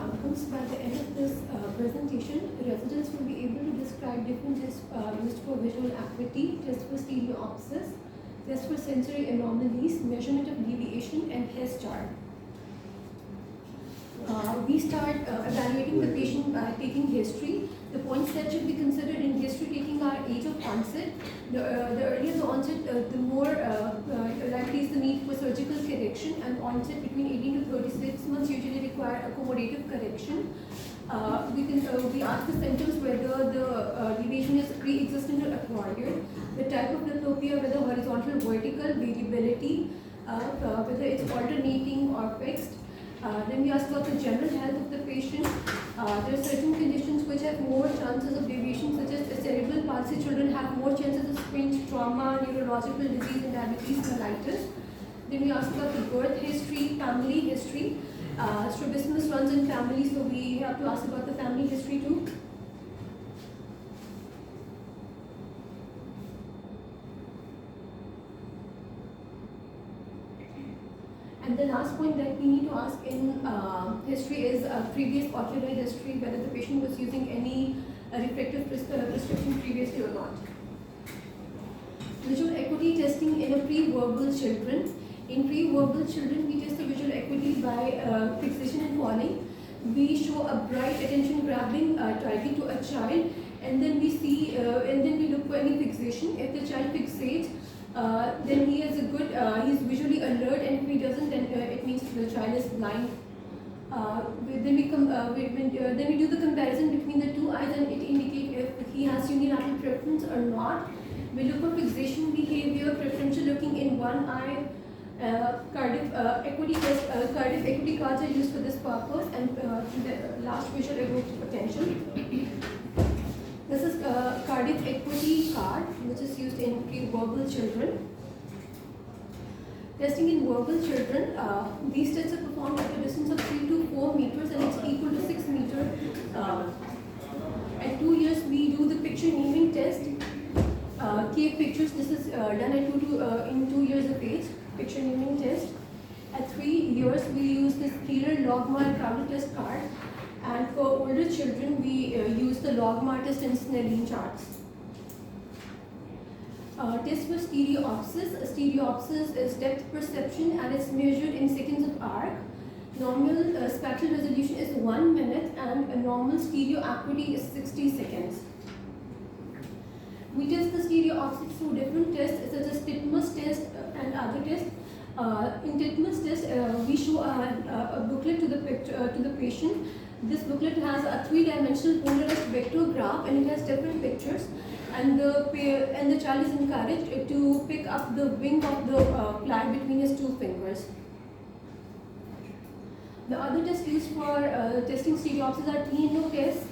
outcomes. By the end of this presentation, residents will be able to describe different tests used for visual acuity, tests for stereopsis, tests for sensory anomalies, measurement of deviation, and Hess chart. We start evaluating the patient by taking history. The points that should be considered in history taking are age of onset. The earlier the onset, the more likely is the need for surgical correction, and onset between 18 to 36 months usually require accommodative correction. We ask the symptoms whether the deviation is pre-existent or acquired, the type of diplopia, whether horizontal, vertical, variability, whether it's alternating or fixed. Then we ask about the general health of the patient. There are certain conditions which have more chances of deviation, such as cerebral palsy. Children have more chances of sprains, trauma, neurological disease, and diabetes mellitus. Then we ask about the birth history, family history. Strabismus runs in family, so we have to ask about the family history too. And the last point that we need to ask in history is previous ocular history, whether the patient was using any refractive prescription previously or not. Visual acuity testing in a pre-verbal children. In pre-verbal children, we test the visual acuity by fixation and falling. We show a bright attention grabbing target to a child, and then we see, and then we look for any fixation. If the child fixates, then he is a good, he's visually alert, and if he doesn't, then it means the child is blind. Then we do the comparison between the two eyes, and it indicates if he has unilateral preference or not. We look for fixation behavior, preferential looking in one eye. Cardiff equity test, Cardiff equity cards are used for this purpose, and the last visual evoked potential. This is Cardiff equity card, which is used in pre-verbal children. Testing in verbal children, these tests are performed at a distance of 3 to 4 meters, and it's equal to 6 meters. At 2 years, we do the picture naming test. Cave pictures, this is done at in 2 years of age, picture naming test. At 3 years, we use this Keeler Logmar crowded test card. And for older children, we use the Logmar test and Snellen charts. Test for stereopsis. Stereopsis is depth perception, and it's measured in seconds of arc. Normal spectral resolution is 1 minute, and a normal stereo acuity is 60 seconds. We test the stereopsis through different tests, such as Titmus test and other tests. In Titmus test, we show a booklet to the patient. This booklet has a 3-dimensional polarized vector graph, and it has different pictures. And the child is encouraged to pick up the wing of the fly between his 2 fingers. The other tests used for testing stereopsis are TNO tests,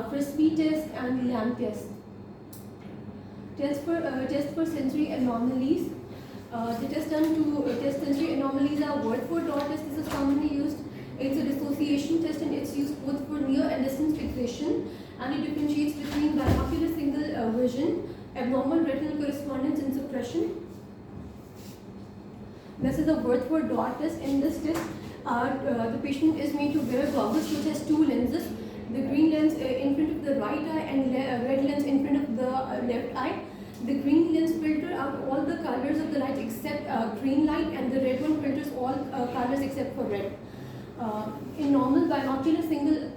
Frisbee test, and Lamb test. Test for sensory anomalies. The test done to test sensory anomalies are word-for dot test. This is commonly used. It's a dissociation test, and it's used both for near and distance fixation, and it differentiates between binocular single vision, abnormal retinal correspondence, and suppression. This is a word-for dot test. In this test, the patient is made to wear goggles which has 2 lenses. The green lens in front of the right eye, and red lens in front of the left eye. The green lens filters out all the colors of the light except green light, and the red one filters all colors except for red. In normal binocular single,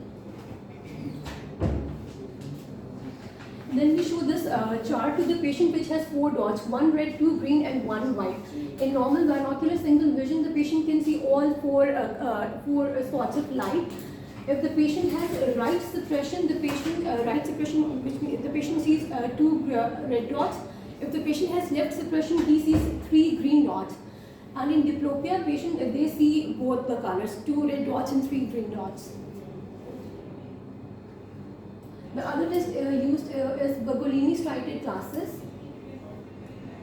then we show this chart to the patient which has 4 dots, 1 red, 2 green, and 1 white. In normal binocular single vision, the patient can see all 4 spots of light. If the patient has right suppression, which means the patient sees 2 red dots. If the patient has left suppression, he sees 3 green dots. And in diplopia patient, they see both the colors, 2 red dots and 3 green dots. The other test used is Bagolini striated classes.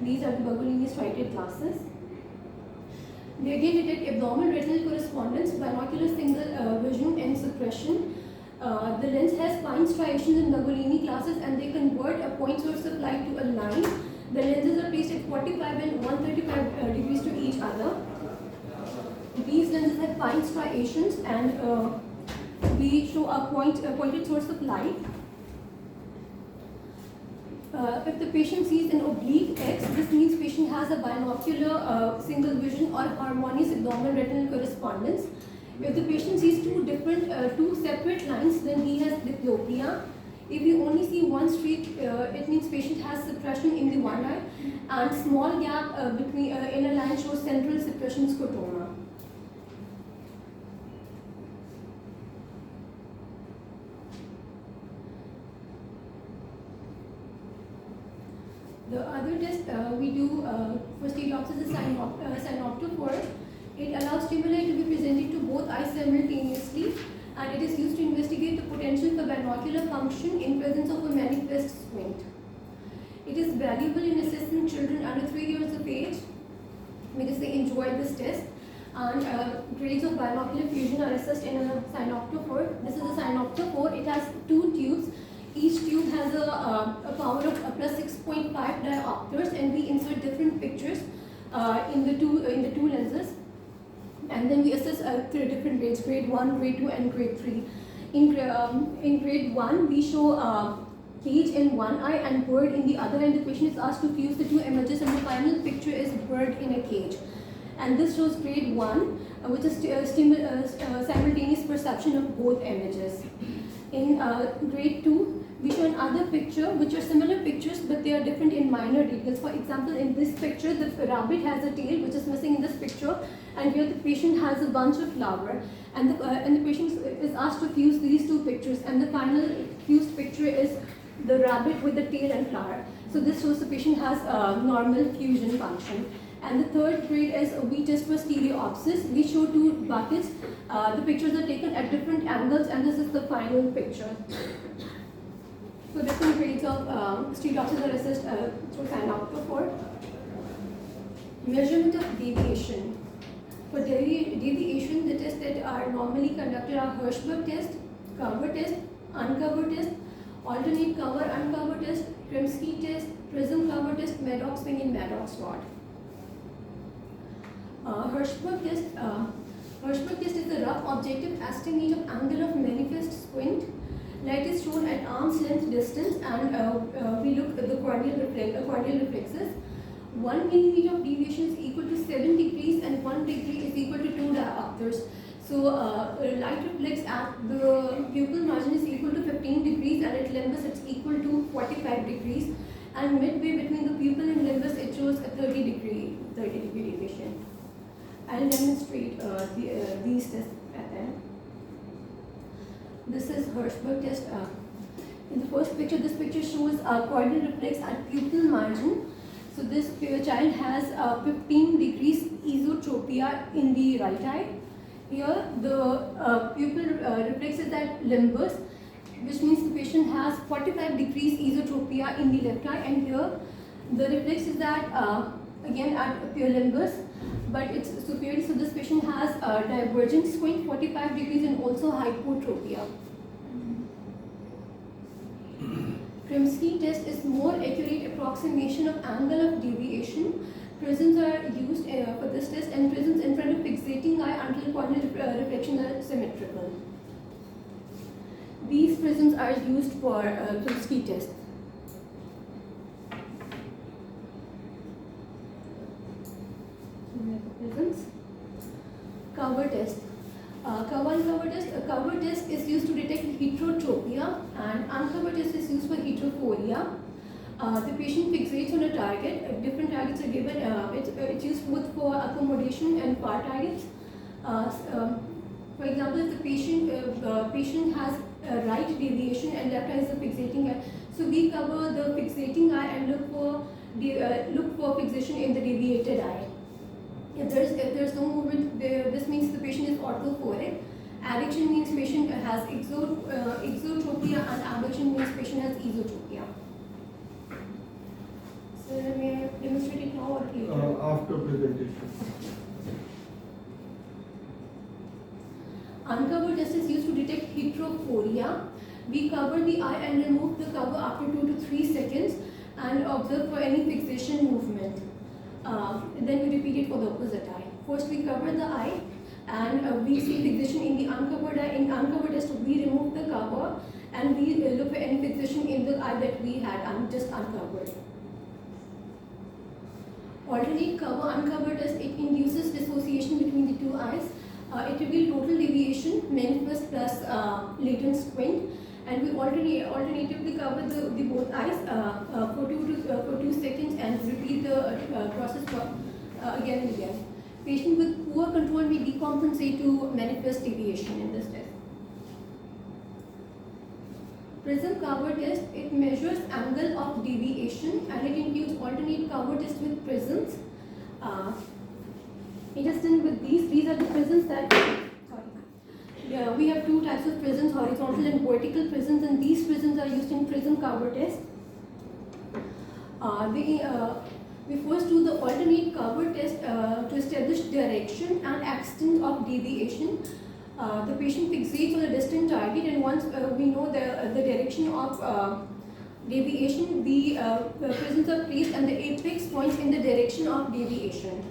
These are the Bagolini striated classes. They again detect abnormal retinal correspondence, binocular single vision, and suppression. The lens has fine striations in Bagolini classes, and they convert a point source of light to a line. The lenses are placed at 45 and 135 degrees to each other. These lenses have fine striations, and we show a pointed source of light. If the patient sees an oblique X, this means patient has a binocular single vision or harmonious abdominal retinal correspondence. If the patient sees two separate lines, then he has diplopia. If you only see one streak, it means patient has suppression in the one eye, and small gap between inner line shows central suppression scotoma. The other test we do for Strabismus is synoptophore. It allows stimuli to be presented to both eyes simultaneously, and it is used to investigate the potential for binocular function in presence of a manifest squint. It is valuable in assessing children under 3 years of age because they enjoy this test, and grades of binocular fusion are assessed in a synoptophore. This is a synoptophore. It has 2 tubes. Each tube has a power of plus 6.5 diopters, and we insert different pictures in the two lenses, and then we assess 3 different grades: grade 1, grade 2, and grade 3. In grade 1, we show cage in one eye and bird in the other, and the patient is asked to fuse the 2 images, and the final picture is bird in a cage. And this shows grade 1, which is simultaneous perception of both images. In grade 2, we show another picture, which are similar pictures, but they are different in minor details. For example, in this picture, the rabbit has a tail, which is missing in this picture, and here the patient has a bunch of flower, and the patient is asked to fuse these 2 pictures, and the final fused picture is the rabbit with the tail and flower. So this shows the patient has a normal fusion function. And the third grade is we test for stereopsis. We show 2 buckets. The pictures are taken at different angles, and this is the final picture. So different grades of stereopsis are assessed through synoptophore. Measurement of deviation. For deviation, the tests that are normally conducted are Hirschberg test, cover test, uncover test, alternate cover uncover test, Krimsky test, prism cover test, Maddox wing, and Maddox rod. Hirschberg test is the rough objective estimate of angle of manifest squint. Light is shown at arm's length distance, and we look at the corneal reflexes. 1 millimeter of deviation is equal to 7 degrees, and 1 degree is equal to 2 diopters. So light reflects at the pupil margin is equal to 15 degrees, and at limbus it's equal to 45 degrees. And midway between the pupil and limbus, it shows a 30 degree deviation. I'll demonstrate these tests at the end. This is Hirschberg test. In the first picture, this picture shows corneal reflex at pupil margin. So this child has 15 degrees esotropia in the right eye. Here the pupil reflex is at limbus, which means the patient has 45 degrees esotropia in the left eye, and here the reflex is at again at pure limbus, but it's superior, so this patient has a divergent squint 45 degrees and also hypotropia. Krimsky test is more accurate approximation of angle of deviation. Prisms are used for this test, and prisms in front of fixating eye until corneal reflection are symmetrical. These prisms are used for Krimsky test. Prisms. Cover test. Cover test is used to detect heterotropia, and uncover test is used for heterophoria. The patient fixates on a target. Different targets are given. It's used both for accommodation and far targets. For example, if the patient has right deviation and left eye is the fixating eye, so we cover the fixating eye and look for fixation in the deviated eye. If there's no movement, this means the patient is orthophoric. Adduction means patient has exotropia, and abduction means patient has esotropia. So may I demonstrate it now or later? After presentation. Uncover test is used to detect heterophoria. We cover the eye and remove the cover after 2 to 3 seconds and observe for any fixation movement. Then we repeat it for the opposite eye. First we cover the eye, and we see fixation in the uncovered eye. In uncovered test, we remove the cover and we look for any fixation in the eye that we had just uncovered. Alternate cover uncovered test, it induces dissociation between the two eyes. It reveals total deviation, manifest plus latent squint, and we alternatively cover the both eyes for 2 seconds and repeat the process again and again. Patient with poor control may decompensate to manifest deviation in this test. Prism cover test, it measures angle of deviation and it includes alternate cover test with prisms. It is done with these are the prisms that, we have 2 types of prisms, horizontal and vertical prisms, and these prisms are used in prism cover test. We first do the alternate cover test to establish direction and extent of deviation. The patient fixates on a distant target, and once we know the direction of deviation, the prisms are placed and the apex points in the direction of deviation.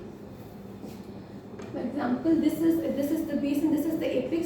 For example, this is the base and this is the apex.